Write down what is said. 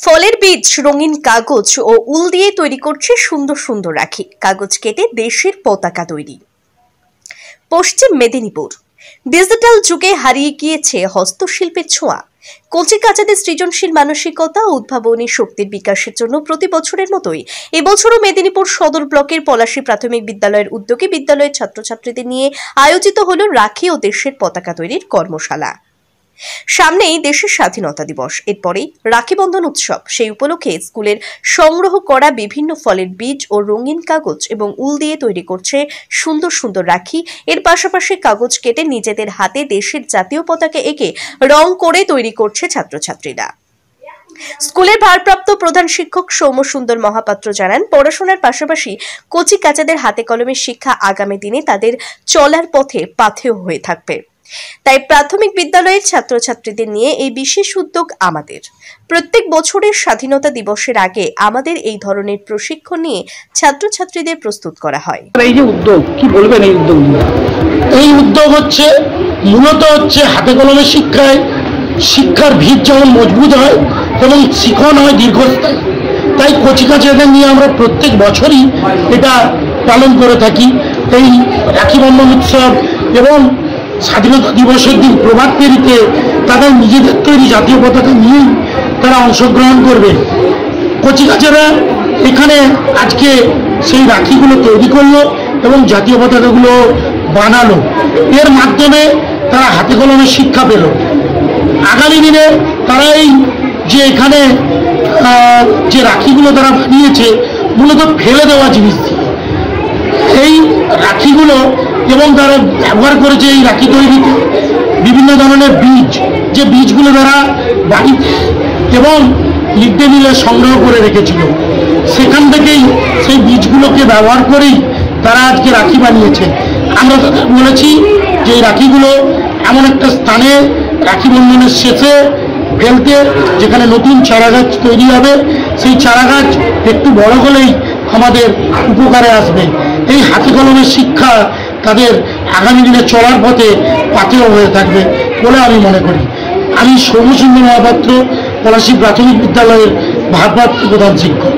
ফলের বীজ, রঙিন কাগজ ও উল দিয়ে তৈরি করছে সুন্দর সুন্দর রাখি। কাগজ কেটে দেশের পতাকা তৈরি। পশ্চিম মেদিনীপুর ডিজিটাল যুগে হারিয়ে গিয়েছে হস্তশিল্পের ছোঁয়া। কচিকাঁচাদের সৃজনশীল মানসিকতা ও উদ্ভাবনী শক্তির বিকাশের জন্য প্রতি বছরের মতোই এবছরও মেদিনীপুর সদর ব্লকের পলাশী প্রাথমিক বিদ্যালয়ের উদ্যোগে বিদ্যালয়ের ছাত্রছাত্রীদের নিয়ে আয়োজিত হল রাখি ও দেশের পতাকা তৈরির কর্মশালা। সামনেই দেশের স্বাধীনতা দিবস, এরপরেই রাখি বন্ধন উৎসব। সেই উপলক্ষে স্কুলের সংগ্রহ করা বিভিন্ন ফলের বীজ ও রঙিন কাগজ এবং উল দিয়ে তৈরি করছে সুন্দর সুন্দর রাখি। এর পাশাপাশি কাগজ কেটে নিজেদের হাতে দেশের জাতীয় পতাকা এঁকে রং করে তৈরি করছে ছাত্রছাত্রীরা। স্কুলের ভারপ্রাপ্ত প্রধান শিক্ষক সৌম্যসুন্দর মহাপাত্র জানান, পড়াশোনার পাশাপাশি কচি কাচাদের হাতে কলমের শিক্ষা আগামী দিনে তাদের চলার পথে পাথেয় হয়ে থাকবে। তাই প্রাথমিক বিদ্যালয়ের ছাত্রছাত্রীদের নিয়ে এই বিশেষ উদ্যোগ আমাদের। প্রত্যেক বছরের স্বাধীনতা দিবসের আগে আমাদের এই ধরনের প্রশিক্ষণ নিয়ে ছাত্রছাত্রীদের প্রস্তুত করা হয়। এই যে উদ্যোগ, কি বলবেন এই উদ্যোগ নিয়ে? এই উদ্যোগ মূলত হাতে কলমের শিক্ষার ভিত যেমন মজবুত হয় এবং শিখন হয় দীর্ঘস্থায়ী। তাই কচিকাচাদের নিয়ে আমরা প্রত্যেক বছরই এটা পালন করে থাকি। এই রাখি বন্ধন উৎসব এবং স্বাধীনতা দিবসের দিন প্রভাত ফেরিতে তাদের নিজেদের তৈরি জাতীয় পতাকা নিয়েই তারা অংশগ্রহণ করবে। কচিকাচারা এখানে আজকে সেই রাখিগুলো তৈরি করলো এবং জাতীয় পতাকাগুলো বানালো। এর মাধ্যমে তারা হাতে কলমের শিক্ষা পেল। আগামী দিনে তারা এই যে এখানে যে রাখিগুলো তারা বানিয়েছে মূলত ফেলে দেওয়া জিনিস দিয়ে এই রাখিগুলো, এবং তারা ব্যবহার করেছে এই রাখি তৈরিতে বিভিন্ন ধরনের বীজ, যে বীজগুলো তারা বাড়িতে এবং মিড ডে মিলে সংগ্রহ করে রেখেছিল, সেখান থেকেই সেই বীজগুলোকে ব্যবহার করেই তারা আজকে রাখি বানিয়েছে। আমরা তাদের বলেছি যে এই রাখিগুলো এমন একটা স্থানে রাখি বন্ধনের শেষে ফেলতে, যেখানে নতুন চারাগাছ তৈরি হবে। সেই চারাগাছ একটু বড় হলেই আমাদের উপকারে আসবে। এই হাতে কলমের শিক্ষা তাদের আগামী দিনে চলার পথে পাথেয় হয়ে থাকবে বলে আমি মনে করি। আমি সৌম্যসুন্দর মহাপাত্র, পলাশী প্রাথমিক বিদ্যালয়ের ভারপ্রাপ্ত প্রধান শিক্ষক।